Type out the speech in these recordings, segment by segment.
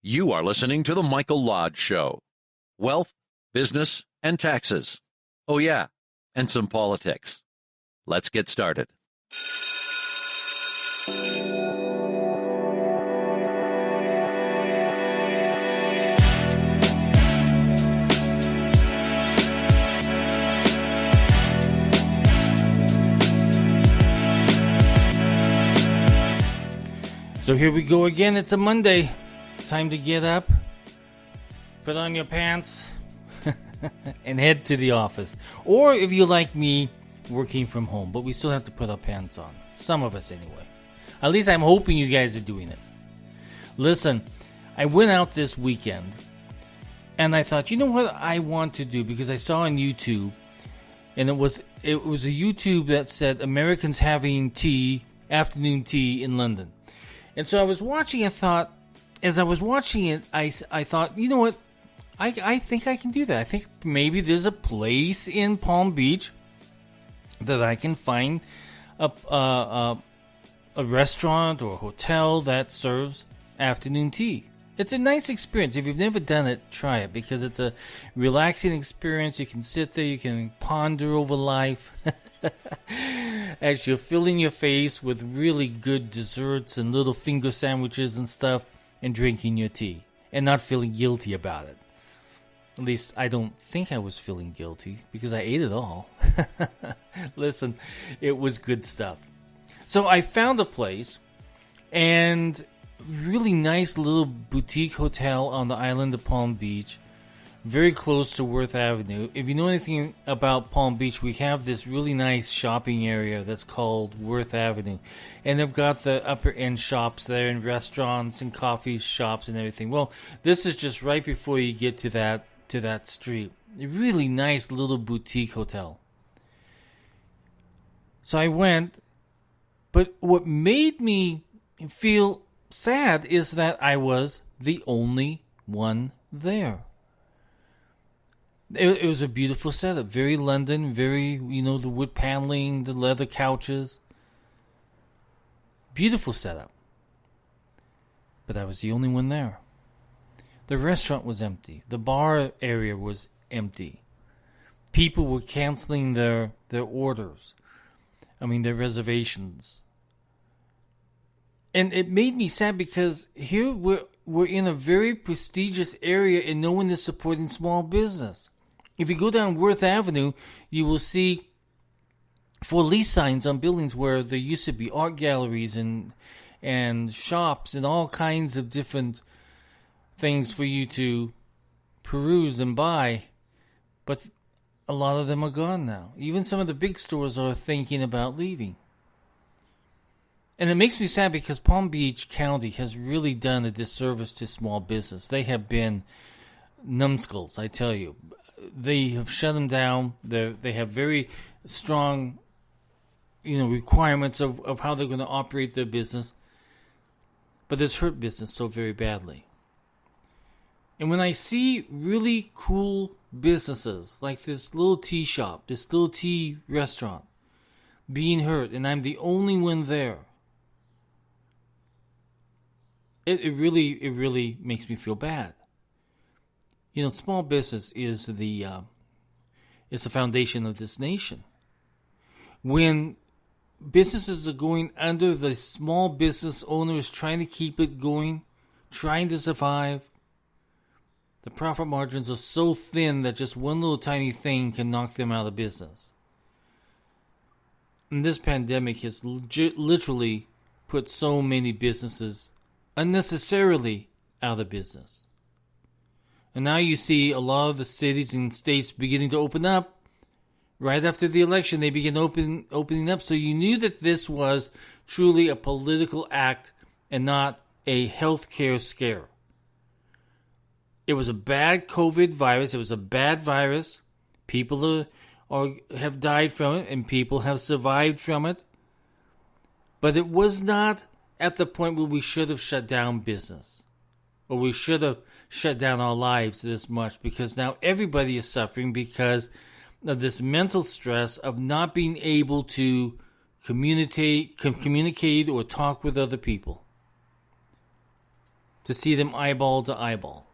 You are listening to The Michael Lodge Show. Wealth, business, and taxes. Oh, yeah, and some politics. Let's get started. So here we go again. It's a Monday. Time to get up, put on your pants, and head to the office. Or if you like me, working from home. But we still have to put our pants on. Some of us anyway. At least I'm hoping you guys are doing it. Listen, I went out this weekend, and I thought, you know what I want to do? Because I saw on YouTube, and it was a YouTube that said Americans having afternoon tea in London. And so I was watching and thought, as I was watching it, I thought, you know what? I think I can do that. I think maybe there's a place in Palm Beach that I can find a restaurant or a hotel that serves afternoon tea. It's a nice experience. If you've never done it, try it because it's a relaxing experience. You can sit there, you can ponder over life as you're filling your face with really good desserts and little finger sandwiches and stuff and drinking your tea and not feeling guilty about it. At least I don't think I was feeling guilty because I ate it all. Listen, it was good stuff. So I found a place and really nice little boutique hotel on the island of Palm Beach, very close to Worth Avenue. If you know anything about Palm Beach, we have this really nice shopping area that's called Worth Avenue. And they've got the upper end shops there and restaurants and coffee shops and everything. Well, this is just right before you get to that street. A really nice little boutique hotel. So I went, but what made me feel sad is that I was the only one there. It was a beautiful setup, very London, very, the wood paneling, the leather couches. Beautiful setup. But I was the only one there. The restaurant was empty. The bar area was empty. People were canceling their orders. Their reservations. And it made me sad because here we're in a very prestigious area and no one is supporting small business. If you go down Worth Avenue, you will see for lease signs on buildings where there used to be art galleries and shops and all kinds of different things for you to peruse and buy. But a lot of them are gone now. Even some of the big stores are thinking about leaving. And it makes me sad because Palm Beach County has really done a disservice to small business. They have been numbskulls, I tell you. They have shut them down. They have very strong, requirements of how they're going to operate their business. But it's hurt business so very badly. And when I see really cool businesses like this little tea shop, this little tea restaurant being hurt, and I'm the only one there, it really makes me feel bad. Small business is the foundation of this nation. When businesses are going under, the small business owner is trying to keep it going, trying to survive. The profit margins are so thin that just one little tiny thing can knock them out of business. And this pandemic has literally put so many businesses unnecessarily out of business. And now you see a lot of the cities and states beginning to open up. Right after the election, they began opening up. So you knew that this was truly a political act and not a healthcare scare. It was a bad COVID virus. It was a bad virus. People have died from it, and people have survived from it. But it was not at the point where we should have shut down business. Or we should have shut down our lives this much, because now everybody is suffering because of this mental stress of not being able to communicate or talk with other people. to see them eyeball to eyeball.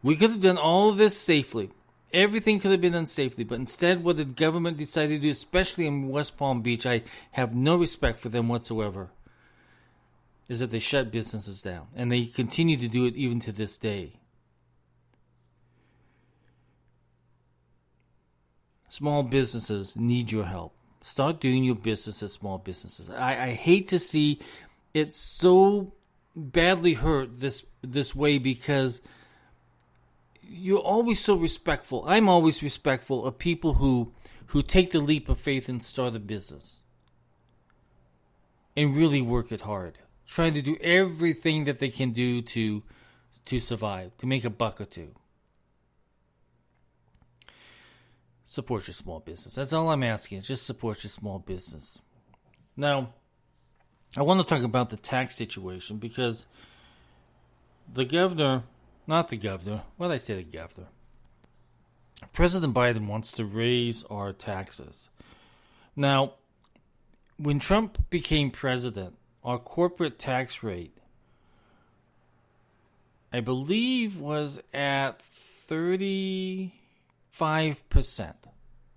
We could have done all of this safely. Everything could have been done safely, but instead what the government decided to do, especially in West Palm Beach, I have no respect for them whatsoever, is that they shut businesses down. And they continue to do it even to this day. Small businesses need your help. Start doing your business as small businesses. I hate to see it so badly hurt this way, because you're always so respectful. I'm always respectful of people who take the leap of faith and start a business and really work it hard, trying to do everything that they can do to survive, to make a buck or two. Support your small business. That's all I'm asking. Just support your small business. Now, I want to talk about the tax situation, because the governor, not the governor, what did I say, the governor? President Biden wants to raise our taxes. Now, when Trump became president, our corporate tax rate, I believe, was at 35%.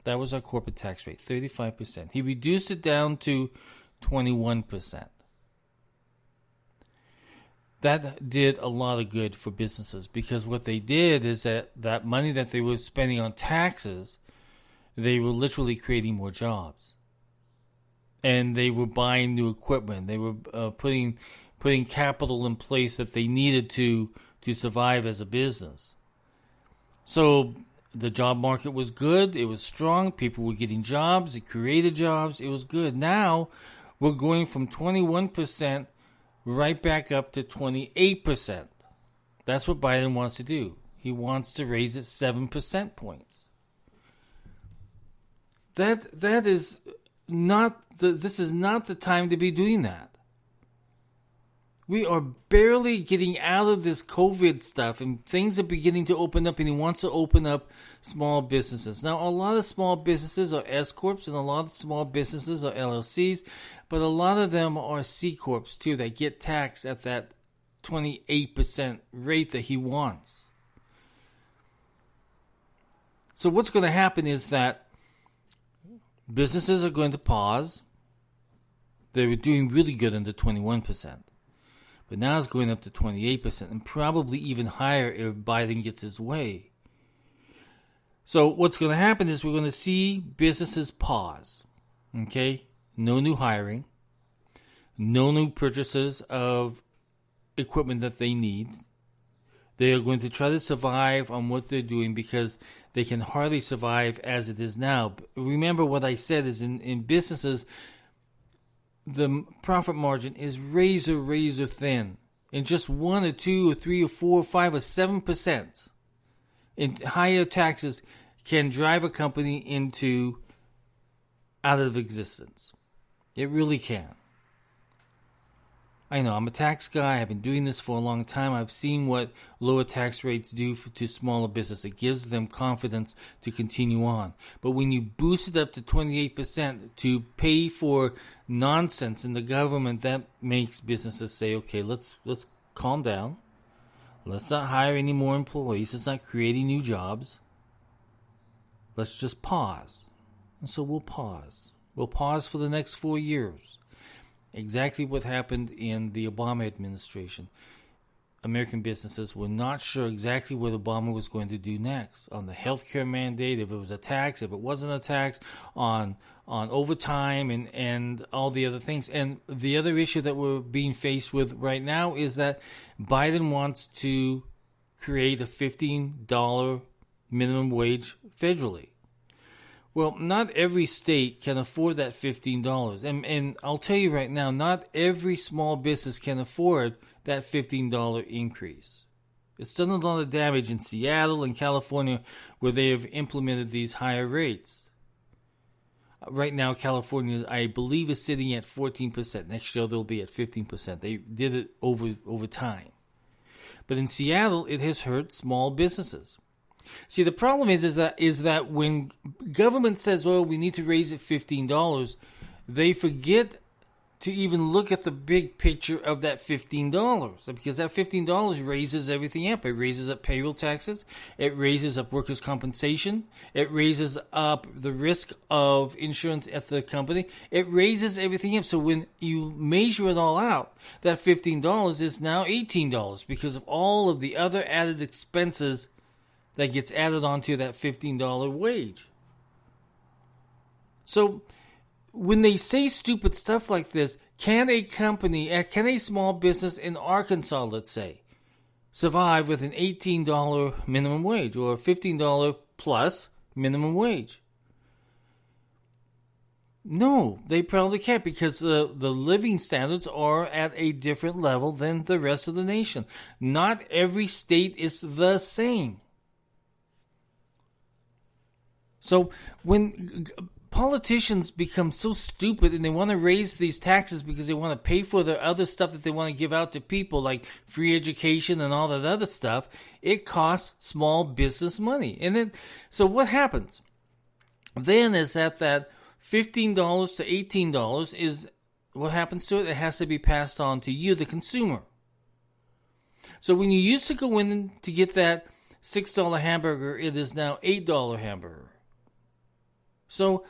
That was our corporate tax rate, 35%. He reduced it down to 21%. That did a lot of good for businesses, because what they did is that money that they were spending on taxes, they were literally creating more jobs. And they were buying new equipment. They were putting capital in place that they needed to survive as a business. So the job market was good. It was strong. People were getting jobs. It created jobs. It was good. Now we're going from 21% right back up to 28%. That's what Biden wants to do. He wants to raise it 7% points. That is not this is not the time to be doing that. We are barely getting out of this COVID stuff, and things are beginning to open up, and he wants to open up small businesses. Now, a lot of small businesses are S Corps, and a lot of small businesses are LLCs, but a lot of them are C Corps, too, that get taxed at that 28% rate that he wants. So what's going to happen is that businesses are going to pause. They were doing really good under 21%. But now it's going up to 28% and probably even higher if Biden gets his way. So what's going to happen is we're going to see businesses pause. Okay? No new hiring. No new purchases of equipment that they need. They are going to try to survive on what they're doing, because they can hardly survive as it is now. Remember what I said is in businesses, the profit margin is razor thin. In just 1 or 2 or 3 or 4 or 5 or 7%. In higher taxes can drive a company out of existence. It really can. I know, I'm a tax guy. I've been doing this for a long time. I've seen what lower tax rates do to smaller business. It gives them confidence to continue on. But when you boost it up to 28% to pay for nonsense in the government, that makes businesses say, okay, let's calm down. Let's not hire any more employees. Let's not create any new jobs. Let's just pause. And so we'll pause. We'll pause for the next 4 years. Exactly what happened in the Obama administration. American businesses were not sure exactly what Obama was going to do next on the healthcare mandate, if it was a tax, if it wasn't a tax, on overtime and all the other things. And the other issue that we're being faced with right now is that Biden wants to create a $15 minimum wage federally. Well, not every state can afford that $15. And I'll tell you right now, not every small business can afford that $15 increase. It's done a lot of damage in Seattle and California, where they have implemented these higher rates. Right now, California, I believe, is sitting at 14%. Next year, they'll be at 15%. They did it over time. But in Seattle, it has hurt small businesses. See, the problem is that when government says, well, we need to raise it $15, they forget to even look at the big picture of that $15, because that $15 raises everything up. It raises up payroll taxes. It raises up workers' compensation. It raises up the risk of insurance at the company. It raises everything up. So when you measure it all out, that $15 is now $18 because of all of the other added expenses that gets added onto that $15 wage. So when they say stupid stuff like this, can a small business in Arkansas, let's say, survive with an $18 minimum wage or a $15 plus minimum wage? No, they probably can't, because the living standards are at a different level than the rest of the nation. Not every state is the same. So when politicians become so stupid and they want to raise these taxes because they want to pay for the other stuff that they want to give out to people, like free education and all that other stuff, it costs small business money. And then, so what happens then is that $15 to $18 is what happens to it. It has to be passed on to you, the consumer. So when you used to go in to get that $6 hamburger, it is now $8 hamburger. So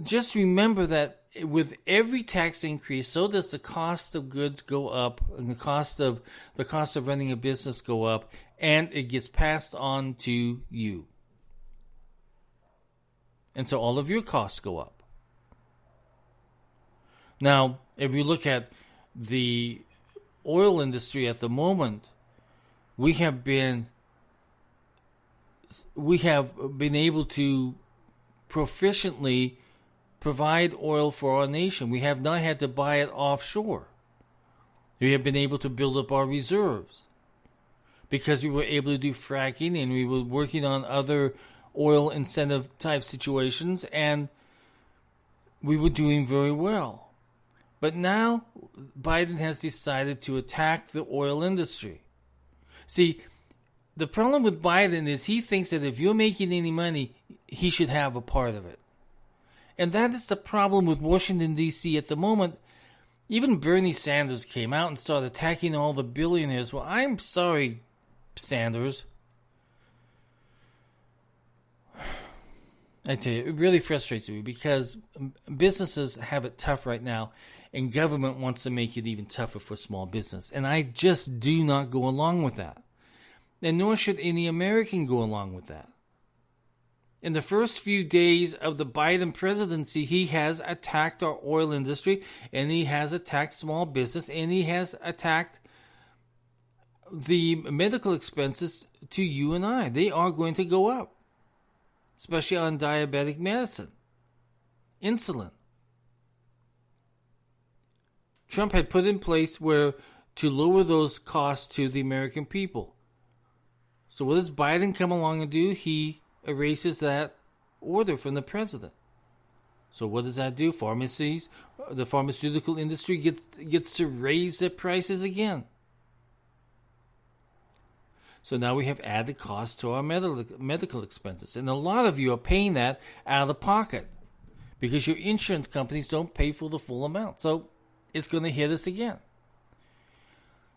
just remember that with every tax increase, so does the cost of goods go up, and the cost of running a business go up, and it gets passed on to you. And so all of your costs go up. Now, if you look at the oil industry at the moment, we have been able to proficiently provide oil for our nation. We have not had to buy it offshore. We have been able to build up our reserves because we were able to do fracking, and we were working on other oil incentive type situations, and we were doing very well. But now Biden has decided to attack the oil industry. See, the problem with Biden is he thinks that if you're making any money, he should have a part of it. And that is the problem with Washington, D.C. at the moment. Even Bernie Sanders came out and started attacking all the billionaires. Well, I'm sorry, Sanders. I tell you, it really frustrates me because businesses have it tough right now, and government wants to make it even tougher for small business. And I just do not go along with that. And nor should any American go along with that. In the first few days of the Biden presidency, he has attacked our oil industry, and he has attacked small business, and he has attacked the medical expenses to you and I. They are going to go up, especially on diabetic medicine, insulin. Trump had put in place to lower those costs to the American people. So what does Biden come along and do? He erases that order from the president. So what does that do? Pharmacies, the pharmaceutical industry gets to raise their prices again. So now we have added costs to our medical expenses. And a lot of you are paying that out of pocket because your insurance companies don't pay for the full amount. So it's going to hit us again.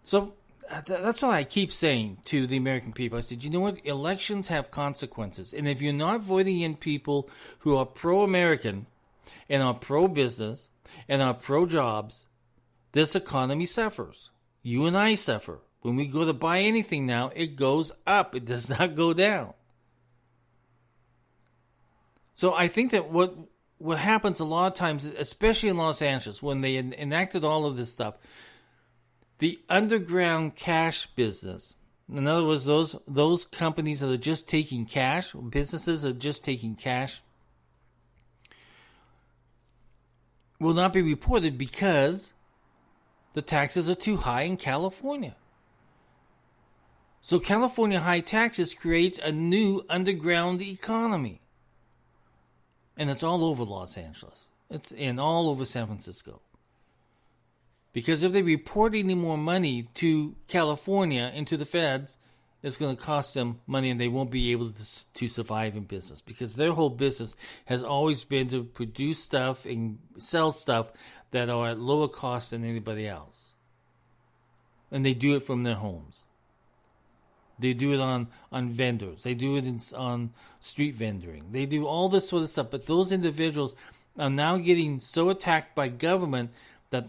So that's what I keep saying to the American people. I said, you know what? Elections have consequences. And if you're not voting in people who are pro-American and are pro-business and are pro-jobs, this economy suffers. You and I suffer. When we go to buy anything now, it goes up. It does not go down. So I think that what happens a lot of times, especially in Los Angeles, when they enacted all of this stuff, the underground cash business, in other words, those companies that are just taking cash, businesses that are just taking cash, will not be reported because the taxes are too high in California. So California high taxes creates a new underground economy. And it's all over Los Angeles. It's in all over San Francisco. Because if they report any more money to California and to the feds, it's going to cost them money, and they won't be able to survive in business, because their whole business has always been to produce stuff and sell stuff that are at lower cost than anybody else. And they do it from their homes. They do it on vendors. They do it on street vendoring. They do all this sort of stuff. But those individuals are now getting so attacked by government that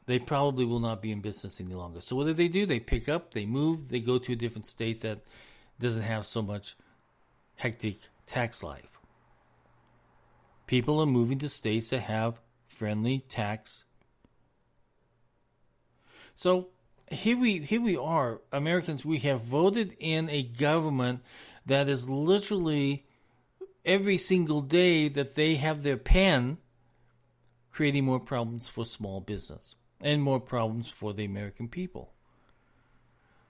they probably will not be in business any longer. So what do? They pick up, they move, they go to a different state that doesn't have so much hectic tax life. People are moving to states that have friendly tax. So here we are, Americans. We have voted in a government that is literally every single day that they have their pen creating more problems for small business and more problems for the American people.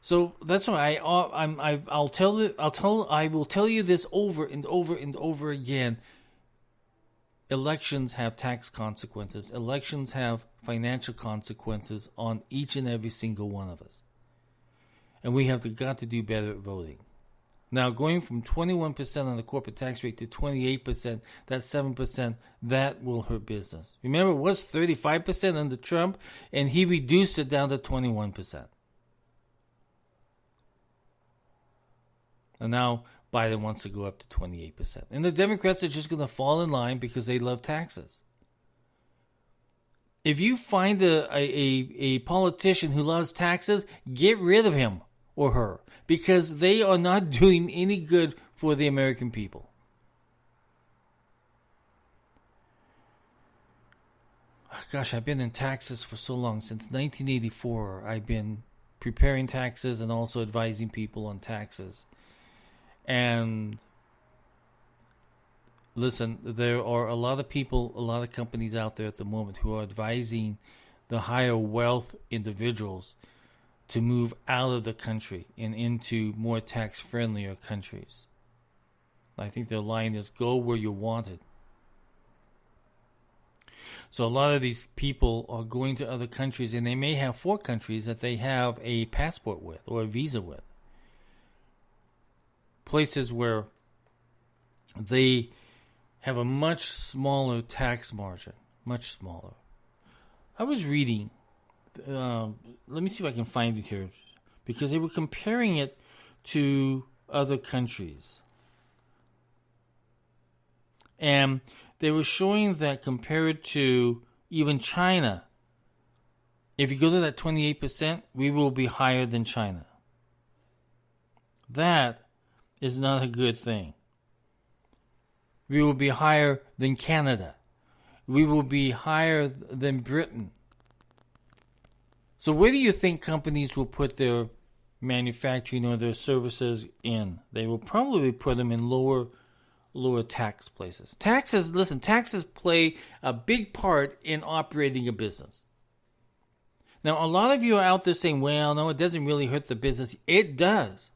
So that's why I will tell you this over and over and over again. Elections have tax consequences. Elections have financial consequences on each and every single one of us. And we have got to do better at voting. Now, going from 21% on the corporate tax rate to 28%, that's 7%, that will hurt business. Remember, it was 35% under Trump, and he reduced it down to 21%. And now Biden wants to go up to 28%. And the Democrats are just going to fall in line because they love taxes. If you find a politician who loves taxes, get rid of him or her, because they are not doing any good for the American people. Gosh, I've been in taxes for so long. Since 1984, I've been preparing taxes and also advising people on taxes. And listen, there are a lot of people, a lot of companies out there at the moment who are advising the higher wealth individuals to move out of the country and into more tax-friendlier countries. I think their line is, go where you're wanted. So a lot of these people are going to other countries, and they may have 4 countries that they have a passport with or a visa with. Places where they have a much smaller tax margin, much smaller. I was reading, let me see if I can find it here, because they were comparing it to other countries. And they were showing that compared to even China, if you go to that 28%, we will be higher than China. That is not a good thing. We will be higher than Canada. We will be higher than Britain. So where do you think companies will put their manufacturing or their services in? They will probably put them in lower tax places. Taxes play a big part in operating a business. Now, a lot of you are out there saying, well, no, it doesn't really hurt the business. It does.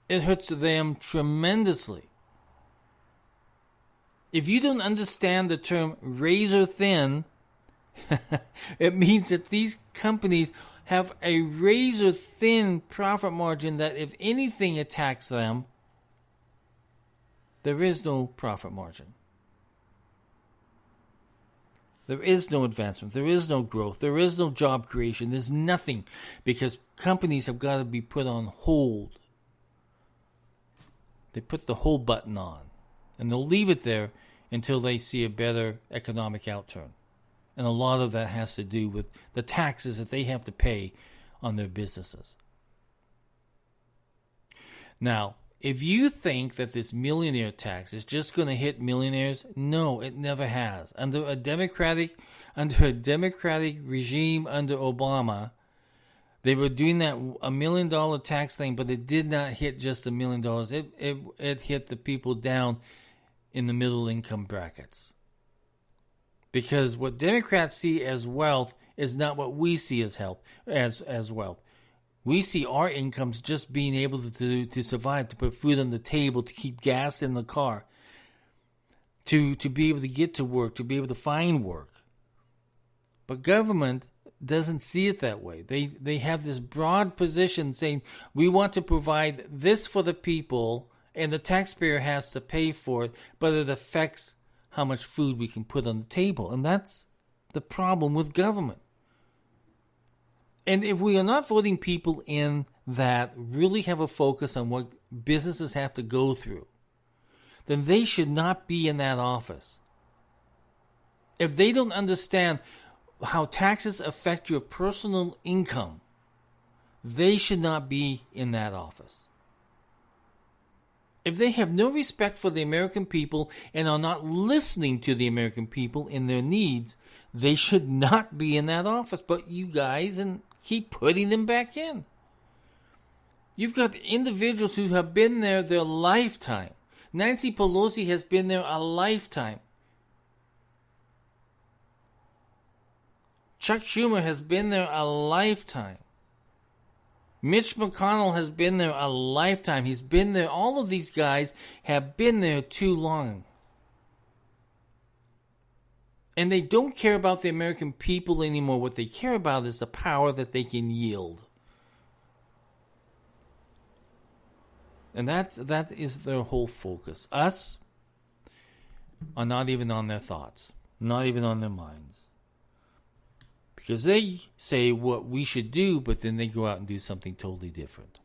It hurts them tremendously. If you don't understand the term razor thin, it means that these companies have a razor thin profit margin that if anything attacks them, there is no profit margin. There is no advancement. There is no growth. There is no job creation. There's nothing, because companies have got to be put on hold. They put the hold button on, and they'll leave it there until they see a better economic outturn. And a lot of that has to do with the taxes that they have to pay on their businesses. Now, if you think that this millionaire tax is just going to hit millionaires, no, it never has. Under a democratic regime under Obama, they were doing that $1 million tax thing, but it did not hit just $1 million. It hit the people down in the middle income brackets. Because what Democrats see as wealth is not what we see as wealth. We see our incomes just being able to survive, to put food on the table, to keep gas in the car, to be able to get to work, to be able to find work. But government doesn't see it that way. They have this broad position saying we want to provide this for the people and the taxpayer has to pay for it, but it affects how much food we can put on the table. And that's the problem with government. And if we are not voting people in that really have a focus on what businesses have to go through, then they should not be in that office. If they don't understand how taxes affect your personal income, they should not be in that office. If they have no respect for the American people and are not listening to the American people in their needs, they should not be in that office. But you guys keep putting them back in. You've got individuals who have been there their lifetime. Nancy Pelosi has been there a lifetime. Chuck Schumer has been there a lifetime. Mitch McConnell has been there a lifetime. He's been there. All of these guys have been there too long. And they don't care about the American people anymore. What they care about is the power that they can yield. And that is their whole focus. Us are not even on their thoughts. Not even on their minds. Because they say what we should do, but then they go out and do something totally different.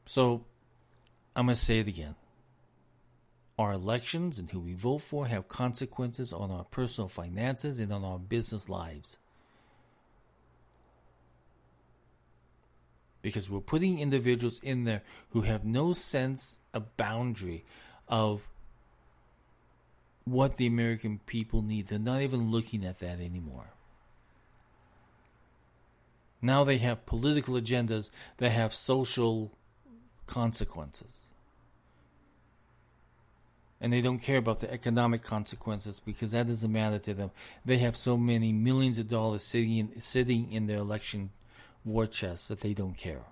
So, I'm going to say it again. Our elections and who we vote for have consequences on our personal finances and on our business lives. Because we're putting individuals in there who have no sense of boundary of what the American people need. They're not even looking at that anymore. Now they have political agendas that have social consequences. And they don't care about the economic consequences because that doesn't matter to them. They have so many millions of dollars sitting in their election war chest that they don't care.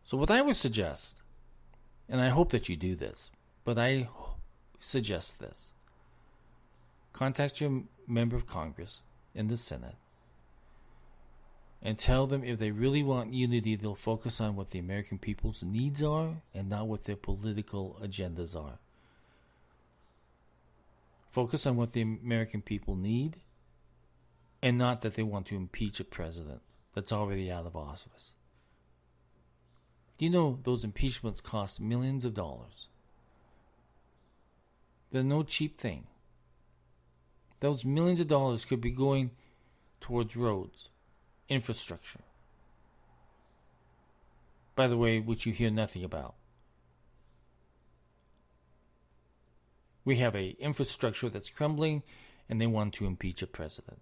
So what I would suggest, and I hope that you do this, but I suggest this. Contact your member of Congress in the Senate and tell them if they really want unity, they'll focus on what the American people's needs are and not what their political agendas are. Focus on what the American people need and not that they want to impeach a president that's already out of office. Do you know those impeachments cost millions of dollars? They're no cheap thing. Those millions of dollars could be going towards roads, infrastructure. By the way, which you hear nothing about. We have an infrastructure that's crumbling, and they want to impeach a president.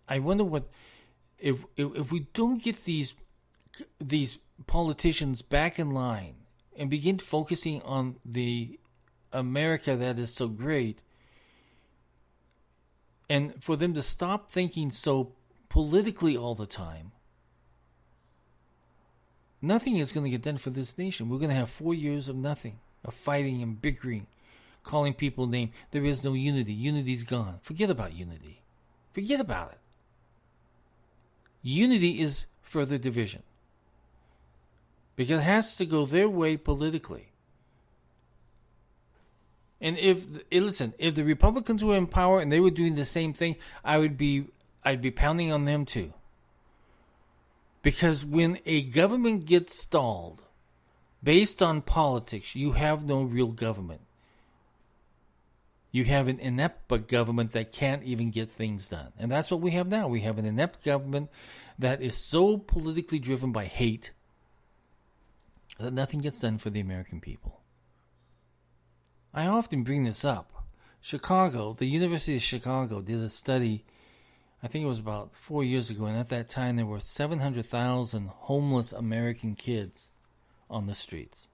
I wonder what if we don't get these politicians back in line and begin focusing on the America that is so great, and for them to stop thinking so politically all the time, nothing is going to get done for this nation. We're going to have 4 years of nothing, of fighting and bickering, calling people names. There is no unity. Unity's gone. Forget about unity. Forget about it. Unity is further division. Because it has to go their way politically. And if the Republicans were in power and they were doing the same thing, I'd be pounding on them too. Because when a government gets stalled based on politics, you have no real government. You have an inept government that can't even get things done. And that's what we have now. We have an inept government that is so politically driven by hate that nothing gets done for the American people. I often bring this up. Chicago, the University of Chicago did a study, I think it was about 4 years ago, and at that time there were 700,000 homeless American kids on the streets.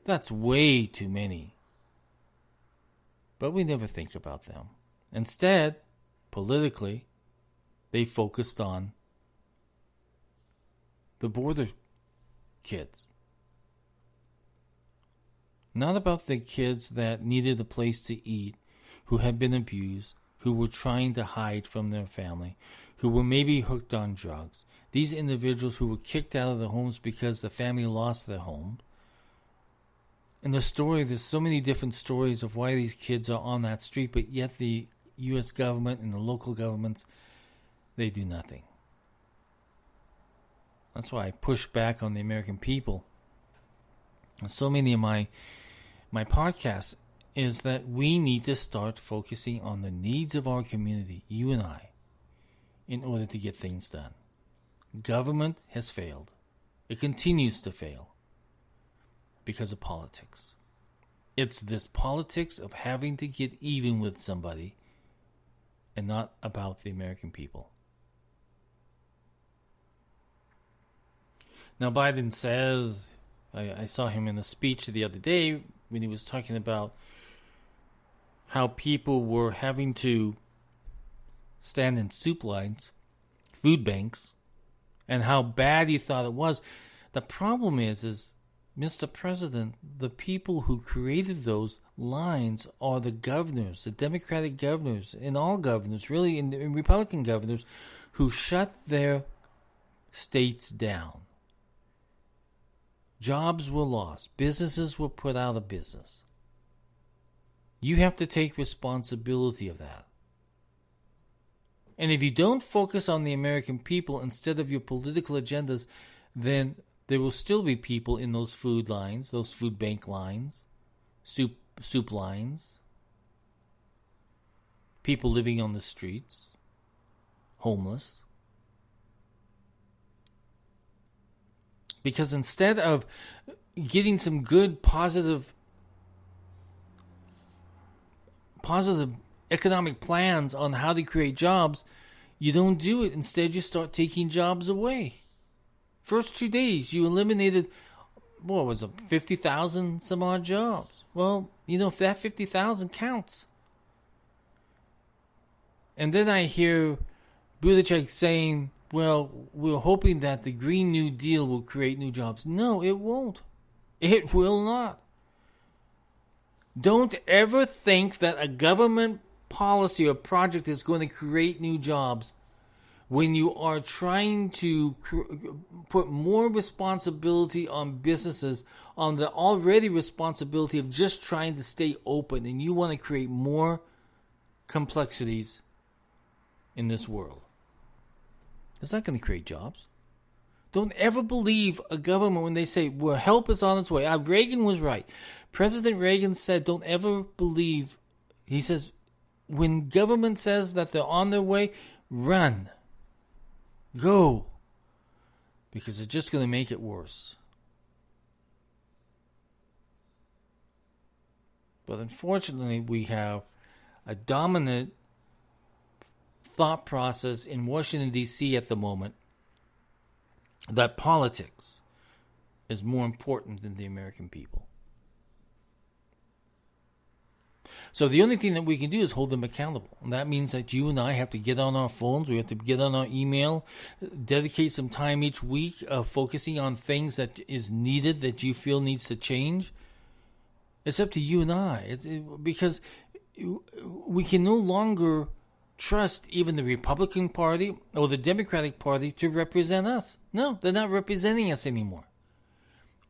That's way too many. But we never think about them. Instead, politically, they focused on the border kids. Not about the kids that needed a place to eat, who had been abused, who were trying to hide from their family, who were maybe hooked on drugs. These individuals who were kicked out of their homes because the family lost their home. And there's so many different stories of why these kids are on that street, but yet the U.S. government and the local governments, they do nothing. That's why I push back on the American people. And so many of my podcasts is that we need to start focusing on the needs of our community, you and I, in order to get things done. Government has failed. It continues to fail because of politics. It's this politics of having to get even with somebody and not about the American people. Now, Biden says, I saw him in a speech the other day when he was talking about how people were having to stand in soup lines, food banks, and how bad he thought it was. The problem is Mr. President, the people who created those lines are the governors, the Democratic governors, and all governors, really, and Republican governors, who shut their states down. Jobs were lost. Businesses were put out of business. You have to take responsibility of that. And if you don't focus on the American people instead of your political agendas, then there will still be people in those food lines, those food bank lines, soup lines, people living on the streets, homeless. Because instead of getting some good, positive economic plans on how to create jobs, you don't do it. Instead, you start taking jobs away. First 2 days, you eliminated, 50,000 some odd jobs. Well, if that 50,000 counts. And then I hear Buttigieg saying, well, we're hoping that the Green New Deal will create new jobs. No, it won't. It will not. Don't ever think that a government policy or project is going to create new jobs when you are trying to put more responsibility on businesses, on the already responsibility of just trying to stay open, and you want to create more complexities in this world. It's not going to create jobs. Don't ever believe a government when they say, well, help is on its way. Reagan was right. President Reagan said, don't ever believe. He says, when government says that they're on their way, run. Go. Because it's just going to make it worse. But unfortunately, we have a dominant thought process in Washington, D.C. at the moment that politics is more important than the American people. So the only thing that we can do is hold them accountable. And that means that you and I have to get on our phones, we have to get on our email, dedicate some time each week focusing on things that is needed, that you feel needs to change. It's up to you and I. Because we can no longer trust even the Republican Party or the Democratic Party to represent us. No, they're not representing us anymore.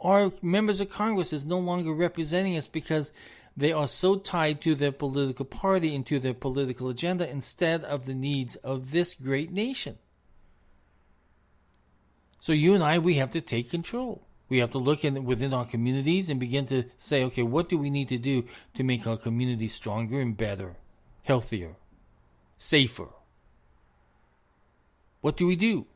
Our members of Congress is no longer representing us because they are so tied to their political party and to their political agenda instead of the needs of this great nation. So you and I, we have to take control. We have to look within our communities and begin to say, okay, what do we need to do to make our community stronger and better, healthier, safer? What do we do?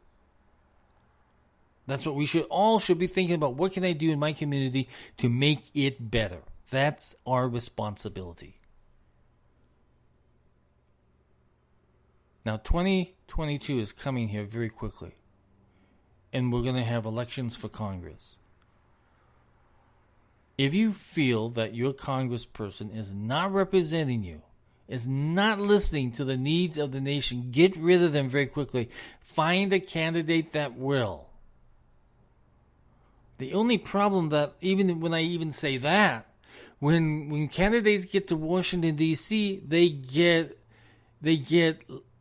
That's what we should be thinking about. What can I do in my community to make it better? That's our responsibility. Now, 2022 is coming here very quickly. And we're going to have elections for Congress. If you feel that your congressperson is not representing you, is not listening to the needs of the nation, get rid of them very quickly. Find a candidate that will. The only problem that, even when I even say that, when candidates get to Washington D.C., they get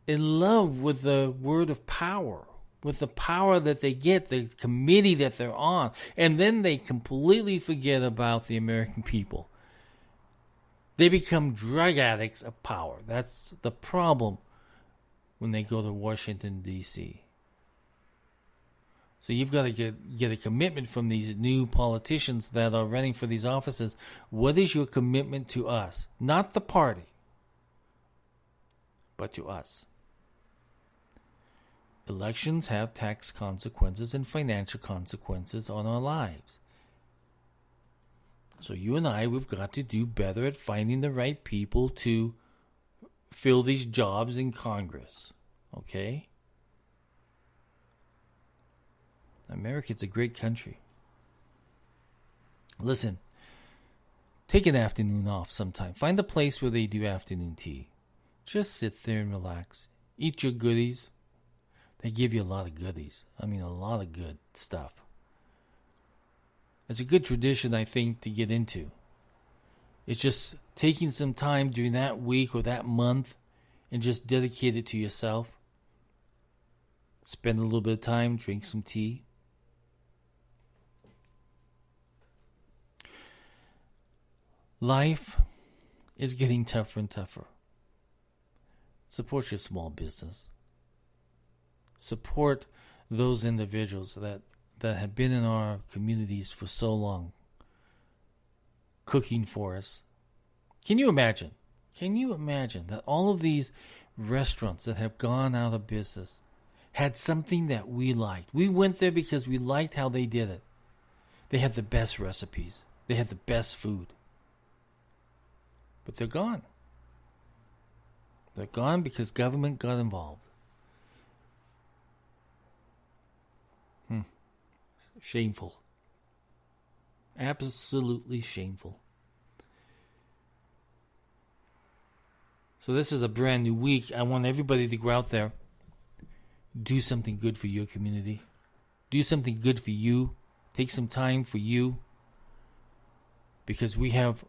in love with the word of power, with the power that they get, the committee that they're on, and then they completely forget about the American people. They become drug addicts of power. That's the problem when they go to Washington, D.C. So you've got to get a commitment from these new politicians that are running for these offices. What is your commitment to us? Not the party, but to us. Elections have tax consequences and financial consequences on our lives. So you and I, we've got to do better at finding the right people to fill these jobs in Congress. Okay? America's a great country. Listen, take an afternoon off sometime. Find a place where they do afternoon tea. Just sit there and relax. Eat your goodies. They give you a lot of goodies. I mean, a lot of good stuff. It's a good tradition, I think, to get into. It's just taking some time during that week or that month and just dedicate it to yourself. Spend a little bit of time, drink some tea. Life is getting tougher and tougher. Support your small business. Support those individuals that have been in our communities for so long, cooking for us. Can you imagine that all of these restaurants that have gone out of business had something that we liked? We went there because we liked how they did it. They had the best recipes. They had the best food. But they're gone. They're gone because government got involved. Shameful. Absolutely shameful. So this is a brand new week. I want everybody to go out there, do something good for your community. Do something good for you. Take some time for you. Because we have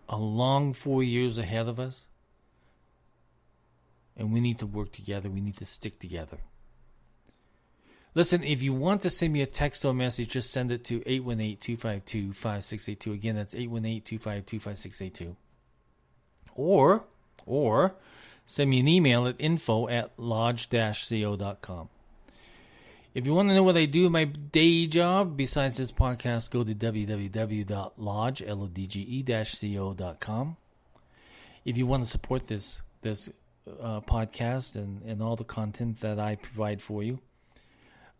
a long 4 years ahead of us. And we need to work together. We need to stick together. Listen, if you want to send me a text or message, just send it to 818-252-5682. Again, that's 818-252-5682. Or send me an email at info@lodge-co.com. If you want to know what I do in my day job besides this podcast, go to www.lodge-co.com. If you want to support this podcast and all the content that I provide for you,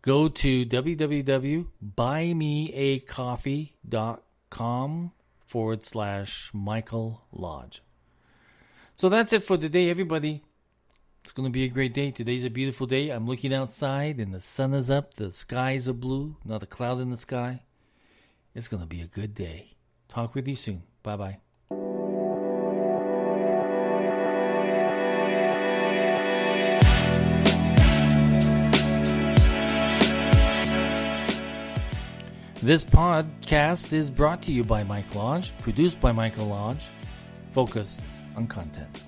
go to www.buymeacoffee.com/Michael Lodge. So that's it for today, everybody. It's going to be a great day. Today's a beautiful day. I'm looking outside and the sun is up. The skies are blue. Not a cloud in the sky. It's going to be a good day. Talk with you soon. Bye-bye. This podcast is brought to you by Mike Lodge, produced by Michael Lodge, focused on content.